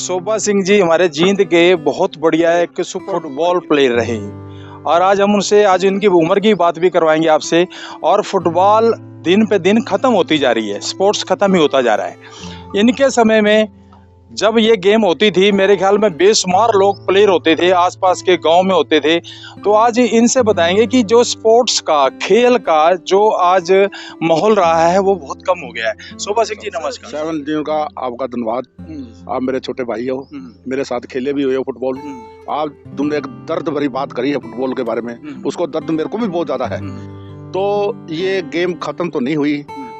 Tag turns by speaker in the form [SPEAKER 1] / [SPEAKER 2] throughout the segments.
[SPEAKER 1] शोभा सिंह जी हमारे जींद के बहुत बढ़िया एक सुपर फुटबॉल प्लेयर रहे और आज हम उनसे आज इनकी उम्र की बात भी करवाएंगे आपसे। और फुटबॉल दिन पे दिन खत्म होती जा रही है, स्पोर्ट्स खत्म ही होता जा रहा है। इनके समय में जब ये गेम होती थी मेरे ख्याल में बेशुमार लोग प्लेयर होते थे, आसपास के गांव में होते थे। तो आज इनसे बताएंगे कि जो स्पोर्ट्स का, खेल का जो आज माहौल रहा है वो बहुत कम हो गया है। शोभा सिंह जी नमस्कार।
[SPEAKER 2] सेवन जी का आपका धन्यवाद। आप मेरे छोटे भाई हो, मेरे साथ खेले भी हुए हो फुटबॉल। आप तुमने एक दर्द भरी बात करी है फुटबॉल के बारे में, उसको दर्द मेरे को भी बहुत ज्यादा है। तो ये गेम खत्म तो नहीं हुई,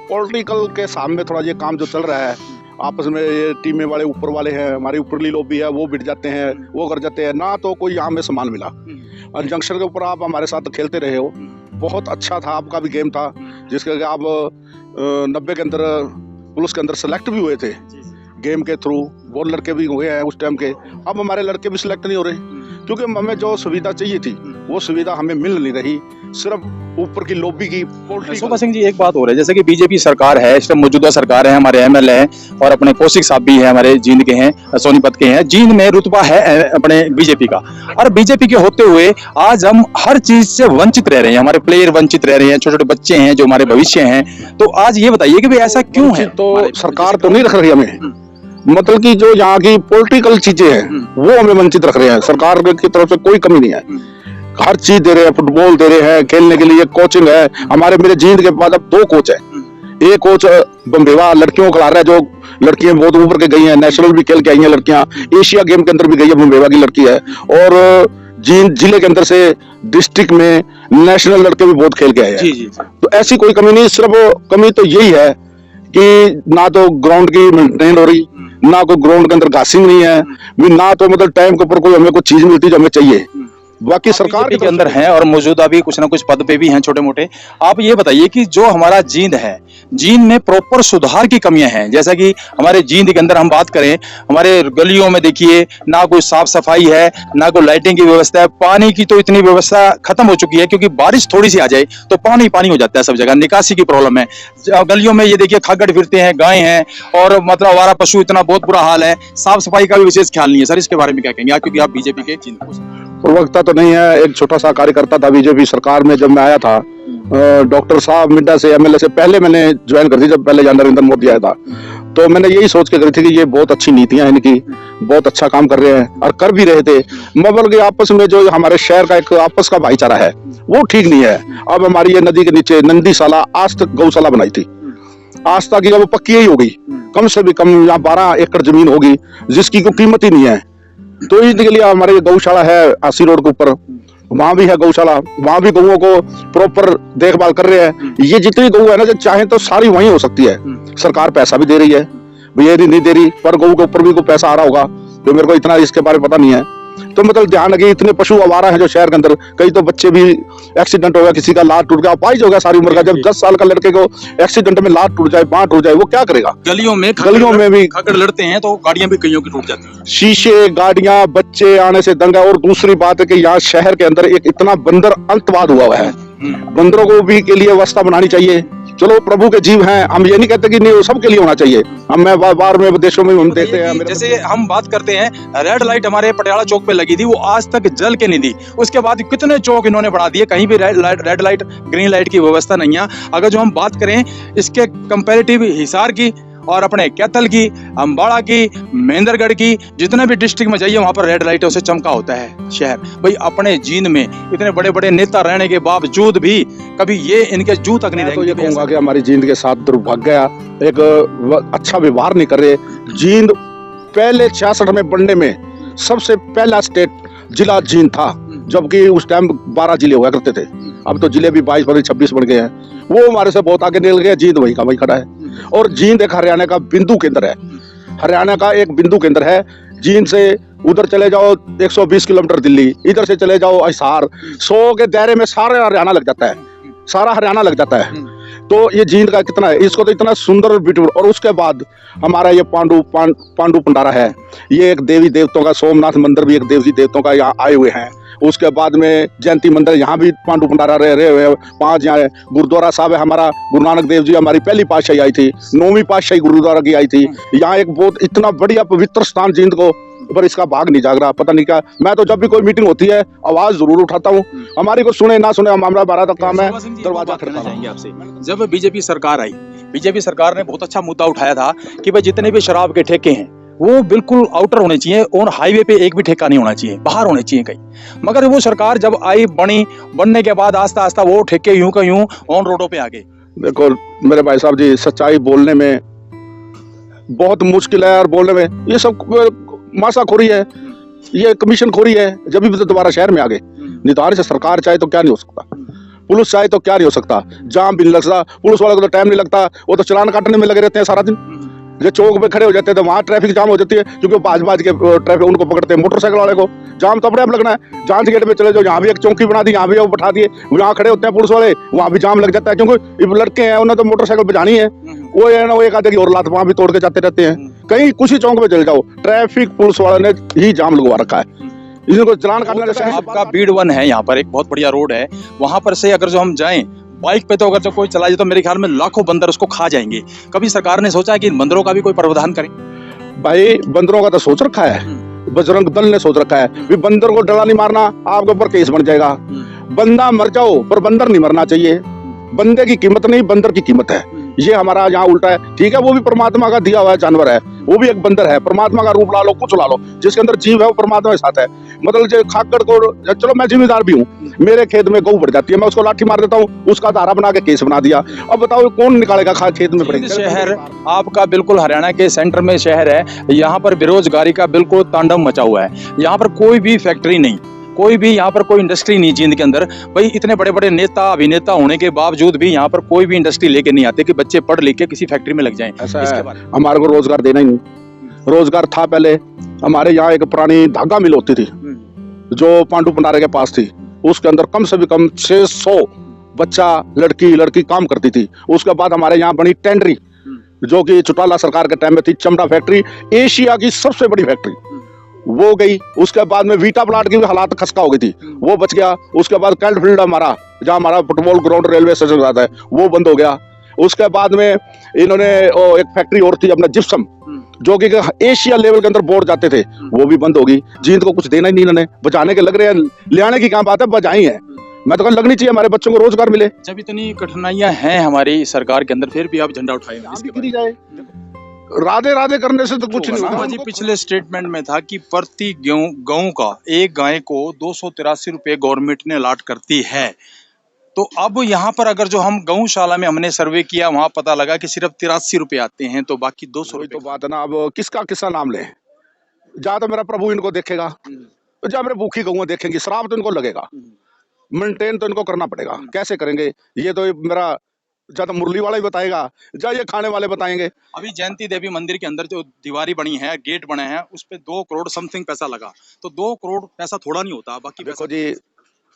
[SPEAKER 2] पॉलिटिकल के सामने थोड़ा ये काम जो चल रहा है, आपस में ये टीमें वाले ऊपर वाले हैं, हमारी ऊपरली लॉबी है, वो बिट जाते हैं, वो कर जाते हैं ना। तो कोई यहाँ में सामान मिला और जंक्शन के ऊपर आप हमारे साथ खेलते रहे हो, बहुत अच्छा था आपका भी गेम था, जिसके आप 90 के अंदर पुलिस के अंदर सेलेक्ट भी हुए थे गेम के थ्रू। वो लड़के भी हुए हैं उस टाइम के। अब हमारे लड़के भी सिलेक्ट नहीं हो रहे क्योंकि हमें जो सुविधा चाहिए थी वो सुविधा हमें मिल नहीं रही, सिर्फ ऊपर की लॉबी की।
[SPEAKER 1] शोभा सिंह जी एक बात हो रही है, जैसे कि बीजेपी सरकार है, इस टाइम मौजूदा सरकार है, हमारे एमएलए हैं और अपने कौशिक साहब भी हैं, हमारे जींद के हैं, सोनीपत के हैं। जींद में रुतबा है अपने बीजेपी का, और बीजेपी के होते हुए आज हम हर चीज से वंचित रह रहे हैं, हमारे प्लेयर वंचित रह रहे हैं, छोटे छोटे बच्चे हैं जो हमारे भविष्य हैं। तो आज ये बताइए कि भाई ऐसा क्यों है?
[SPEAKER 2] तो सरकार तो नहीं रख रही हमें, मतलब कि जो यहाँ की पॉलिटिकल चीजें हैं वो हमें वंचित रख रहे हैं। सरकार की तरफ से कोई कमी नहीं है, हर चीज दे रहे हैं, फुटबॉल दे रहे हैं, खेलने के लिए कोचिंग है। हमारे मेरे जींद के पास अब 2 कोच है। एक कोच बम्बेवा लड़कियों को खिला रहा है, जो लड़कियां बहुत ऊपर के गई हैं, नेशनल भी खेल के आई हैं लड़कियां, एशिया गेम के अंदर भी गई है, बम्बेवा की लड़की है। और जींद जिले के अंदर से डिस्ट्रिक्ट में नेशनल लड़के भी बहुत खेल के आए हैं। तो ऐसी कोई कमी नहीं, सिर्फ कमी तो यही है कि ना तो ग्राउंड की मेंटेन हो रही, ना कोई ग्राउंड के अंदर घासिंग नहीं है, ना तो मतलब टाइम के ऊपर कोई हमें कुछ चीज मिलती जो हमें चाहिए। बाकी सरकार के अंदर
[SPEAKER 1] हैं और मौजूदा भी कुछ ना कुछ पद पे भी हैं छोटे मोटे। आप ये बताइए कि जो हमारा जींद है, जींद में प्रॉपर सुधार की कमियां हैं। जैसा कि हमारे जींद के अंदर हम बात करें, हमारे गलियों में देखिए ना कोई साफ सफाई है, ना कोई लाइटिंग की व्यवस्था है, पानी की तो इतनी व्यवस्था खत्म हो चुकी है क्योंकि बारिश थोड़ी सी आ जाए तो पानी पानी हो जाता है सब जगह। निकासी की प्रॉब्लम है गलियों में, ये देखिए खागड़ फिरते हैं, गाय हैं और मतलब आवारा पशु, इतना बहुत बुरा हाल है। साफ सफाई का भी विशेष ख्याल नहीं है। सर इसके बारे में क्या कहेंगे, क्योंकि आप बीजेपी के जींद
[SPEAKER 2] प्रवक्ता तो नहीं है, एक छोटा सा कार्यकर्ता था बीजेपी सरकार में। जब मैं आया था डॉक्टर साहब मिड्डा से, एमएलए से पहले मैंने ज्वाइन कर दी, जब पहले नरेंद्र मोदी आया था। तो मैंने यही सोच के करी थी कि ये बहुत अच्छी नीतियां हैं इनकी, बहुत अच्छा काम कर रहे हैं और कर भी रहे थे, मगर के आपस में जो हमारे शहर का एक आपस का भाईचारा है वो ठीक नहीं है। अब हमारी ये नदी के नीचे नंदीशाला आज तक गौशाला बनाई थी, आज तक वो पक्की ही हो गई, कम से भी कम यहाँ 12 एकड़ जमीन होगी जिसकी कोई कीमत ही नहीं है। तो इसके लिए हमारे गौशाला है आसी रोड के ऊपर, वहां भी है गौशाला, वहां भी गौओं को प्रॉपर देखभाल कर रहे हैं। ये जितनी गौ है ना, जो चाहे तो सारी वहीं हो सकती है। सरकार पैसा भी दे रही है, ये नहीं दे रही, पर गौ के ऊपर भी कोई पैसा आ रहा होगा जो मेरे को इतना इसके बारे में पता नहीं है। तो मतलब ध्यान रखिए, इतने पशु आवारा हैं जो शहर के अंदर, कई तो बच्चे भी एक्सीडेंट हो गया, किसी का लात टूट गया, अपाहिज हो गया सारी उम्र का। जब 10 साल का लड़के को एक्सीडेंट में लात टूट जाए, बांह टूट जाए, वो क्या करेगा?
[SPEAKER 1] गलियों में भी खागड़ लड़ते हैं तो गाड़ियां भी कईयों की टूट जाती हैं, शीशे,
[SPEAKER 2] गाड़ियां, बच्चे आने से दंगा। और दूसरी बात है कि यहाँ शहर के अंदर एक इतना बंदर अंतवाद हुआ है, बंदरों को भी के लिए व्यवस्था बनानी चाहिए। चलो प्रभु के जीव हैं, हम ये नहीं कहते कि नहीं, सबके लिए होना चाहिए। हम बार में देशों में हम देखते हैं,
[SPEAKER 1] जैसे हम बात करते हैं रेड लाइट हमारे पटियाला चौक पे लगी थी, वो आज तक जल के नहीं दी। उसके बाद कितने चौक इन्होंने बढ़ा दिए, कहीं भी रेड लाइट ग्रीन लाइट की व्यवस्था नहीं है। अगर जो हम बात करें इसके कंपैरेटिव हिसार की और अपने कैथल की, अम्बाड़ा की, महेंद्रगढ़ की, जितने भी डिस्ट्रिक्ट में जाइए वहां पर रेड लाइटों से चमका होता है शहर। भाई अपने जींद में इतने बड़े बड़े नेता रहने के बावजूद भी कभी ये इनके जू तक नहीं रहेंगे।
[SPEAKER 2] तो ये कहूंगा कि हमारी जींद के साथ दुर्भाग्य, एक अच्छा व्यवहार नहीं कर रहे। जींद पहले 66 में बनने में सबसे पहला स्टेट जिला जींद था, जबकि उस टाइम 12 जिले हुआ करते थे। अब तो जिले भी 22 बन 26 बन गए हैं, वो हमारे से बहुत आगे निकल गया। जींद वही का वही खड़ा है। और जींद एक हरियाणा का बिंदु केंद्र है, हरियाणा का एक बिंदु केंद्र है। जींद से उधर चले जाओ 120 किलोमीटर दिल्ली, इधर से चले जाओ हिसार, 100 के दायरे में सारा हरियाणा लग जाता है, सारा हरियाणा लग जाता है। तो ये जींद का कितना है, इसको तो इतना सुंदर और ब्यूटीफुल। और उसके बाद हमारा ये पांडु भंडारा है, ये एक देवी देवताओं का, सोमनाथ मंदिर भी एक देवी देवताओं का यहाँ आए हुए हैं। उसके बाद में जयंती मंदिर, यहाँ भी पांडु भंडारा रहे हुए हैं। 5 यहाँ है। गुरुद्वारा साहब है हमारा, गुरु नानक देव जी हमारी पहली पातशाही आई थी, 9वीं पातशाही गुरुद्वारा की आई थी। यहाँ एक बहुत इतना बढ़िया पवित्र स्थान जींद को, पर इसका भाग नहीं जाग रहा, पता नहीं क्या। मैं तो जब भी कोई मीटिंग होती है आवाज जरूर उठाता हूँ, हमारी को सुने ना सुने, हमारा बारह तक काम है दरवाजा खटखटाना।
[SPEAKER 1] चाहेंगे आपसे, जब बीजेपी सरकार आई, बीजेपी सरकार ने बहुत अच्छा मुद्दा उठाया था कि भाई जितने भी शराब के ठेके हैं वो बिल्कुल आउटर होने चाहिए, ऑन हाईवे पे एक भी ठेका नहीं होना चाहिए, बाहर होने चाहिए कहीं। मगर वो सरकार जब आई, बनने के बाद आस्ता आस्ता वो ठेके यूं का यूं ऑन रोडों पे आ गए।
[SPEAKER 2] देखो मेरे भाई साहब जी, सच्चाई बोलने में बहुत मुश्किल है, और बोलने में ये सब मासाखोरी है, ये कमीशन खोरी है। जब भी तो दोबारा शहर में आ गए, निदान से सरकार चाहे तो क्या नहीं हो सकता, पुलिस चाहे तो क्या नहीं हो सकता, जाम भी नहीं लग सकता, पुलिस वालों को तो टाइम नहीं लगता, वो तो चालान काटने में लगे रहते हैं सारा दिन। जो चौक पे खड़े हो जाते हैं तो वहाँ ट्रैफिक जाम हो जाती है, क्योंकि बाज के ट्रैफिक उनको पकड़ते हैं, मोटरसाइकिल वाले को जाम तो अपने आप लगना है। जांच गेट पे चले जाओ, यहाँ भी एक चौकी बना दी, यहाँ भी वो बैठा दिए, यहाँ खड़े होते हैं पुलिस वाले, वहाँ भी जाम लग जाता है, क्योंकि लड़के हैं उन्हें तो मोटरसाइकिल बजानी है। वो है ना, वो एक आधे की और लात वहाँ भी तोड़ के जाते रहते हैं। कहीं कुछ ही चौक पे चले जाओ, ट्रैफिक पुलिस वाले ने ही जाम लगवा रखा है, इनको चलान काटने का।
[SPEAKER 1] आपका बीड 1 है, यहाँ पर एक बहुत बढ़िया रोड है, वहां पर से अगर जो हम जाएं बाइक पे, तो अगर जो कोई चला जाए तो मेरे ख्याल में लाखों बंदर उसको खा जाएंगे। कभी सरकार ने सोचा है कि इन बंदरों का भी कोई प्रावधान करें?
[SPEAKER 2] भाई बंदरों का तो सोच रखा है, बजरंग दल ने सोच रखा है भी बंदर को डला नहीं मारना, आपके ऊपर केस बन जाएगा। बंदा मर जाओ पर बंदर नहीं मरना चाहिए, बंदे की कीमत नहीं बंदर की कीमत है। ये हमारा यहाँ उल्टा है। ठीक है, वो भी परमात्मा का दिया हुआ जानवर है, वो भी एक बंदर है, परमात्मा का रूप ला लो, कुछ ला लो, जिसके अंदर जीव है वो परमात्मा के साथ है। मतलब जो खाकर को, चलो मैं जिम्मेदार भी हूँ, मेरे खेत में गऊ बढ़ जाती है, मैं उसको लाठी मार देता हूँ, उसका धारा बना के केस बना दिया। अब बताओ कौन निकालेगा खेत में पड़ेगा।
[SPEAKER 1] शहर आपका बिल्कुल हरियाणा के सेंटर में शहर है, यहाँ पर बेरोजगारी का बिल्कुल तांडव मचा हुआ है। यहाँ पर कोई भी फैक्ट्री नहीं, कोई भी यहाँ पर कोई इंडस्ट्री नहीं जींद के अंदर। भाई इतने बड़े बड़े नेता अभिनेता होने के बावजूद भी यहाँ पर कोई भी इंडस्ट्री लेके नहीं आते कि बच्चे पढ़ लिख के किसी फैक्ट्री में लग जाएं।
[SPEAKER 2] ऐसा है, हमारे को रोजगार देना ही नहीं। रोजगार था पहले, हमारे यहाँ एक पुरानी धागा मिल होती थी जो पांडु भंडारे के पास थी, उसके अंदर कम से भी कम 600 बच्चा लड़की काम करती थी। उसके बाद हमारे यहाँ बनी टेंडरी, जो कि चौटाला सरकार के टाइम में थी, चमड़ा फैक्ट्री, एशिया की सबसे बड़ी फैक्ट्री, वो गई। उसके बाद में वीटा प्लांट की भी हालात खस्ता हो गई थी, वो बच गया। उसके बाद कैल्ट फील्ड हमारा, जहाँ हमारा फुटबॉल ग्राउंड रेलवे स्टेशन जाता है, वो बंद हो गया। उसके बाद में इन्होंने एक फैक्ट्री और थी अपना जिप्सम, जो कि एशिया लेवल के अंदर बोर्ड जाते थे, वो भी बंद होगी। जींद को कुछ देना ही नहीं इन्होंने, बचाने के लग रहे हैं, ले आने की क्या बात है, बचाई है। मैं तो लगनी चाहिए हमारे बच्चों को रोजगार मिले।
[SPEAKER 1] जब इतनी कठिनाइयां हैं हमारी सरकार के अंदर, फिर भी आप झंडा उठाएंगे?
[SPEAKER 2] राधे राधे करने से तो कुछ नहीं होगा।
[SPEAKER 1] जी पिछले स्टेटमेंट में था कि प्रति गऊ का, एक गाय को 283 रुपए गवर्नमेंट ने अलॉट करती है। तो अब यहाँ पर अगर जो हम गौशाला में हमने सर्वे किया, वहां पता लगा कि सिर्फ 83 रुपए आते हैं, तो बाकी 200 रुपए।
[SPEAKER 2] तो बात है ना, अब किसका किसका नाम ले, जहाँ तो मेरा प्रभु इनको देखेगा, जहाँ मेरे भूखी गऊ देखेंगी, श्राप तो इनको लगेगा, मेंटेन तो इनको करना पड़ेगा। कैसे करेंगे ये तो मेरा ज्यादा मुरली वाला ही बताएगा, या ये खाने वाले बताएंगे।
[SPEAKER 1] अभी जयंती देवी मंदिर के अंदर जो दीवारी बनी है, गेट बने हैं, उस पे 2 करोड़ समथिंग पैसा लगा। तो 2 करोड़ पैसा थोड़ा नहीं होता। बाकी
[SPEAKER 2] देखो जी,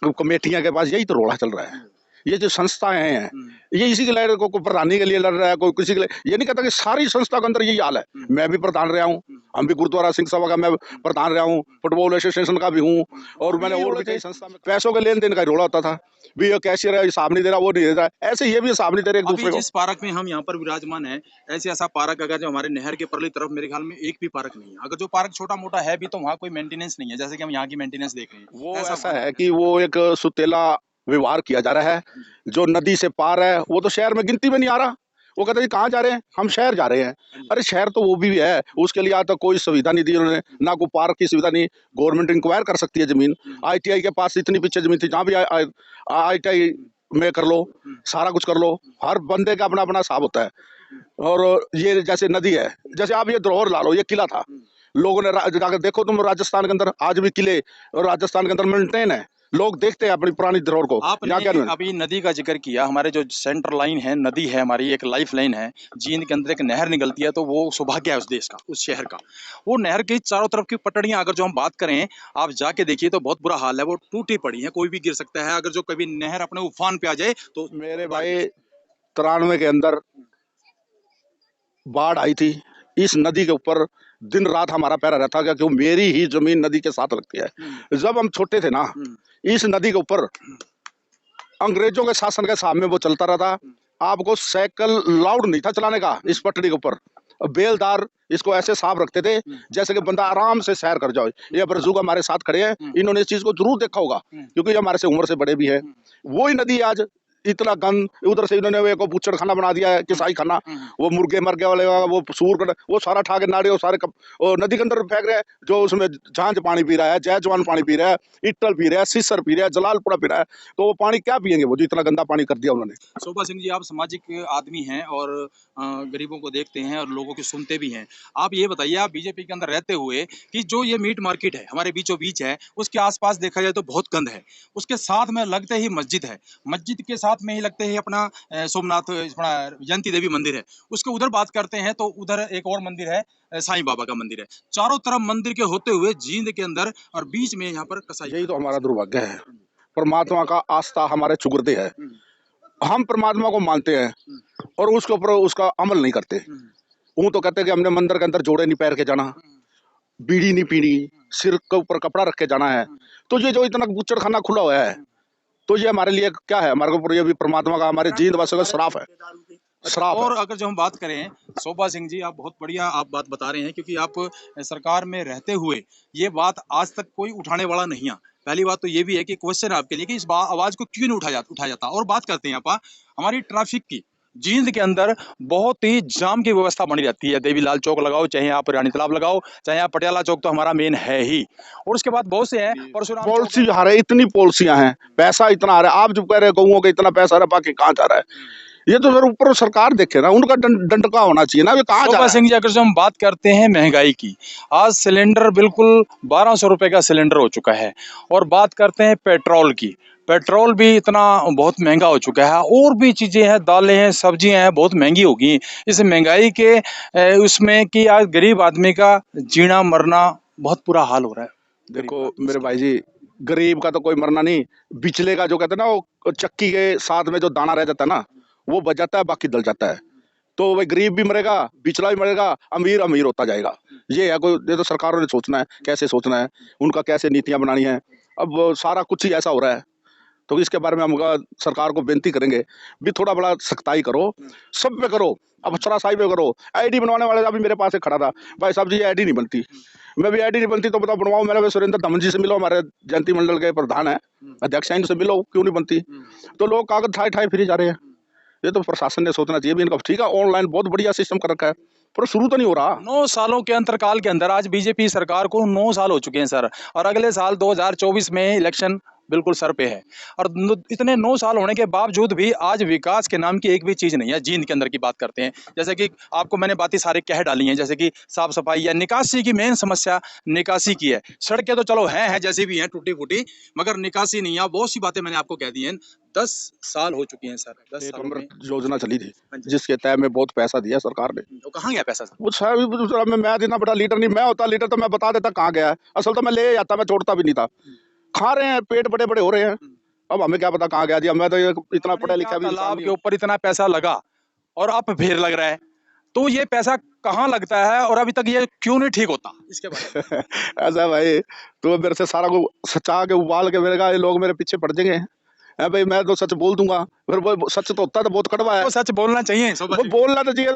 [SPEAKER 2] कमेटियां के पास यही तो रोड़ा चल रहा है। ये जो संस्थाएं हैं, ये इसी के लिए को प्रधानी के लिए लड़ रहा है, कोई किसी के लिए। ये नहीं कहता कि सारी संस्था के अंदर यही हाल है। मैं भी प्रधान रहा हूँ, हम भी गुरुद्वारा सिंह सभा का मैं प्रधान रहा हूँ, फुटबॉल एसोसिएशन का भी हूँ, और मैंने और भी कई संस्था में पैसों के लेन देन का रोड़ा होता था। भी ये कैशियर है, हिसाब नहीं दे रहा, वो नहीं दे रहा, ऐसे ये भी हिसाब नहीं दे रहे एक दूसरे को।
[SPEAKER 1] जिस पार्क में हम यहाँ पर विराजमान है, ऐसा पार्क अगर जो हमारे नहर के परली तरफ, मेरे ख्याल में एक भी पार्क नहीं है। अगर जो पार्क छोटा मोटा है भी, तो वहाँ कोई मेंटेनेंस नहीं है, जैसे कि हम यहाँ की मेंटेनेंस देख रहे हैं।
[SPEAKER 2] वो ऐसा है कि वो एक सुतेला व्यवहार किया जा रहा है। जो नदी से पार है वो तो शहर में गिनती में नहीं आ रहा। वो कहते हैं कहाँ जा रहे हैं, हम शहर जा रहे हैं। अरे शहर तो वो भी है, उसके लिए आज तक कोई सुविधा नहीं दी उन्होंने, ना कोई पार्क की सुविधा नहीं। गवर्नमेंट इंक्वायर कर सकती है जमीन। ITI के पास इतनी पीछे जमीन थी, जहाँ भी ITI में कर लो, सारा कुछ कर लो, हर बंदे का अपना अपना हिसाब होता है। और ये जैसे नदी है, जैसे आप ये धरोहर ला लो, ये किला था, लोगों ने जाकर देखो तुम, राजस्थान के अंदर आज भी किले और राजस्थान के अंदर मेंटेन है, लोग देखते हैं अपनी पुरानी धरोहर को।
[SPEAKER 1] आपने अभी नदी का जिक्र किया, हमारे जो सेंटर लाइन है, नदी है हमारी, एक लाइफ लाइन है, जींद के अंदर एक नहर निकलती है, तो वो सौभाग्य है उस देश का, उस शहर का। वो नहर की चारों तरफ की पटड़ियां अगर जो हम बात करें, आप जाके देखिए तो बहुत बुरा हाल है, वो टूटी पड़ी है, कोई भी गिर सकता है। अगर जो कभी नहर अपने उफान पे आ जाए तो।
[SPEAKER 2] मेरे भाई 93 के अंदर बाढ़ आई थी, इस नदी के ऊपर दिन रात हमारा पैरा रहता है क्यों मेरी ही जमीन नदी के साथ लगती है। जब हम छोटे थे ना, इस नदी के ऊपर अंग्रेजों के शासन के सामने वो चलता रहता। आपको साइकिल लाउड नहीं था चलाने का इस पटड़ी के ऊपर। बेलदार इसको ऐसे साफ रखते थे जैसे कि बंदा आराम से सैर कर जाए। ये बुजुर्ग हमारे साथ खड़े हैं, इन्होंने इस चीज को जरूर देखा होगा क्योंकि ये हमारे से उम्र से बड़े भी है। वही नदी आज इतना गंद, उधर से इन्होंने वो बुच्चड़ खाना बना दिया है, किसाई खाना। वो मुर्गे मर गए वाले, वो सूर वो सारा ठा के नाड़े वो सारे वो नदी के अंदर फेंक रहे हैं। जो उसमें झांझ पानी पी रहा है, जैजवान पानी पी रहा है, इट्टल पी रहा है, सिसर पी रहा है, जलालपुरा पी रहा है, तो वो पानी क्या पियेंगे वो जो इतना गंदा पानी कर दिया उन्होंने।
[SPEAKER 1] शोभा सिंह जी, आप सामाजिक आदमी हैं और गरीबों को देखते हैं और लोगों की सुनते भी हैं। आप ये बताइए, आप बीजेपी के अंदर रहते हुए कि जो ये मीट मार्केट है हमारे बीचों बीच है, उसके आसपास देखा जाए तो बहुत गंद है। उसके साथ में लगते ही मस्जिद है, मस्जिद के साथ में ही लगते ही अपना सोमनाथ, अपना जयंती देवी मंदिर है। उसके उधर बात करते हैं तो उधर एक और मंदिर है, साईं बाबा का मंदिर है। चारों तरफ मंदिर के होते हुए जींद के अंदर और बीच में यहाँ पर कसाई।
[SPEAKER 2] यही तो हमारा दुर्भाग्य है। परमात्मा का आस्था हमारे चुगरदे है। हम परमात्मा को मानते हैं और उसके ऊपर उसका अमल नहीं करते। वो तो कहते हैं कि हमने मंदिर के अंदर जोड़े नहीं पैर के जाना, बीड़ी नहीं पीनी, सिर के ऊपर कपड़ा रख के जाना है। तो ये जो इतना बुच्चड़ खाना खुला हुआ है, तो ये हमारे लिए क्या है? हमारे ऊपर ये भी परमात्मा का, हमारे जींद वासियों का श्राप है, श्राप
[SPEAKER 1] और
[SPEAKER 2] है।
[SPEAKER 1] अगर जो हम बात करें, शोभा सिंह जी, आप बहुत बढ़िया आप बात बता रहे हैं क्योंकि आप सरकार में रहते हुए ये बात आज तक कोई उठाने वाला नहीं है। पहली बात तो ये भी है कि क्वेश्चन है आपके लिए कि इस आवाज को क्यों नहीं उठाया जाता। और बात करते हैं आप हमारी ट्रैफिक की। जींद के अंदर बहुत ही जाम की व्यवस्था बनी रहती है। देवीलाल चौक लगाओ, चाहे आप रानी तालाब लगाओ, चाहे आप पटियाला चौक, तो हमारा मेन है ही। और उसके बाद बहुत से हैं, परशुराम चौक
[SPEAKER 2] पॉलिसी आ रही है, इतनी पॉलिसियां हैं, पैसा इतना आ रहा है। आप जो कह रहे हो गऊओं का इतना पैसा आ रहा है, बाकी कहाँ जा रहा है? ये तो सर ऊपर सरकार देखे ना, उनका दंड का होना चाहिए ना, ये कहाँ जा
[SPEAKER 1] शोभा
[SPEAKER 2] रहा है?
[SPEAKER 1] सिंह जी, अगर जो हम बात करते हैं महंगाई की, आज सिलेंडर बिल्कुल 1200 रुपए का सिलेंडर हो चुका है। और बात करते हैं पेट्रोल की, पेट्रोल भी इतना बहुत महंगा हो चुका है। और भी चीजें हैं, दालें हैं, सब्जियां हैं, बहुत महंगी हो गई। इस महंगाई के उसमें कि आज गरीब आदमी का जीना मरना बहुत बुरा हाल हो रहा है।
[SPEAKER 2] देखो मेरे भाई जी, गरीब का तो कोई मरना नहीं, बिचले का जो कहते हैं ना, वो चक्की के साथ में जो दाना रह जाता है ना, वो बच जाता है, बाकी दल जाता है। तो वही गरीब भी मरेगा, बिचला भी मरेगा, अमीर अमीर होता जाएगा। ये है, कोई ये तो सरकारों ने सोचना है, कैसे सोचना है, उनका कैसे नीतियां बनानी है। अब वो सारा कुछ ही ऐसा हो रहा है, तो इसके बारे में हम सरकार को बेनती करेंगे भी थोड़ा बड़ा सख्ताई करो, सब पे करो। अब अफसराशाही पे करो। आईडी बनवाने वाले अभी मेरे पास एक खड़ा था, भाई साहब जी ये आईडी नहीं बनती। मैं भी आईडी नहीं बनती तो बताओ बनवाओ। मैंने सुरेंद्र दमन जी से मिलो, हमारे जयंती मंडल के प्रधान है, अध्यक्ष हैं, इनसे मिलो, क्यों नहीं बनती? तो लोग कागज ठाए ठाए फिर जा रहे हैं। ये तो प्रशासन ने सोचना चाहिए भी इनका। ठीक है, ऑनलाइन बहुत बढ़िया सिस्टम कर रखा है, पर शुरू तो नहीं हो रहा।
[SPEAKER 1] 9 सालों के अंतरकाल के अंदर आज बीजेपी सरकार को 9 साल हो चुके हैं सर। और अगले साल 2024 में इलेक्शन बिल्कुल सर पे है। और इतने 9 साल होने के बावजूद भी आज विकास के नाम की एक भी चीज नहीं है। जींद के अंदर की बात करते हैं, जैसे कि आपको मैंने बातें सारे कह डाली हैं, जैसे कि साफ सफाई या निकासी की मेन समस्या निकासी की है। सड़कें तो चलो हैं जैसी भी हैं, टूटी फूटी, मगर निकासी नहीं है। बहुत सी बातें मैंने आपको कह दी हैं। 10 साल हो चुके हैं सर। 10
[SPEAKER 2] एक
[SPEAKER 1] सालों में
[SPEAKER 2] अमृत योजना चली थी,
[SPEAKER 1] हाँ जी।
[SPEAKER 2] जिसके तहत में बहुत पैसा दिया सरकार ने।
[SPEAKER 1] तो कहाँ गया पैसा सर?
[SPEAKER 2] वो साहब मैं इतना बड़ा लीडर नहीं, मैं होता लीडर तो मैं बता देता कहाँ गया है। असल तो मैं ले जाता, मैं छोड़ता भी नहीं था। खा रहे हैं, पेट बड़े बड़े हो रहे हैं, अब हमें क्या पता कहाँ गया जी। मैं तो ये इतना पढ़ा लिखा भी इंसान
[SPEAKER 1] तालाब
[SPEAKER 2] नहीं
[SPEAKER 1] के
[SPEAKER 2] हूँ।
[SPEAKER 1] ऊपर इतना पैसा लगा और अब फिर लग रहा है, तो ये पैसा कहाँ लगता है और अभी तक ये क्यों नहीं ठीक होता, इसके बारे में।
[SPEAKER 2] ऐसा है भाई, तो मेरे से सारा को सचा के उबाल के मेरे का ये लोग मेरे पीछे पड़ जाएंगे। है भाई, मैं तो सच बोल दूंगा, फिर वो सच तो होता है तो बहुत कड़वा है।
[SPEAKER 1] तो सच बोलना चाहिए
[SPEAKER 2] वो बोलना तो चाहिए।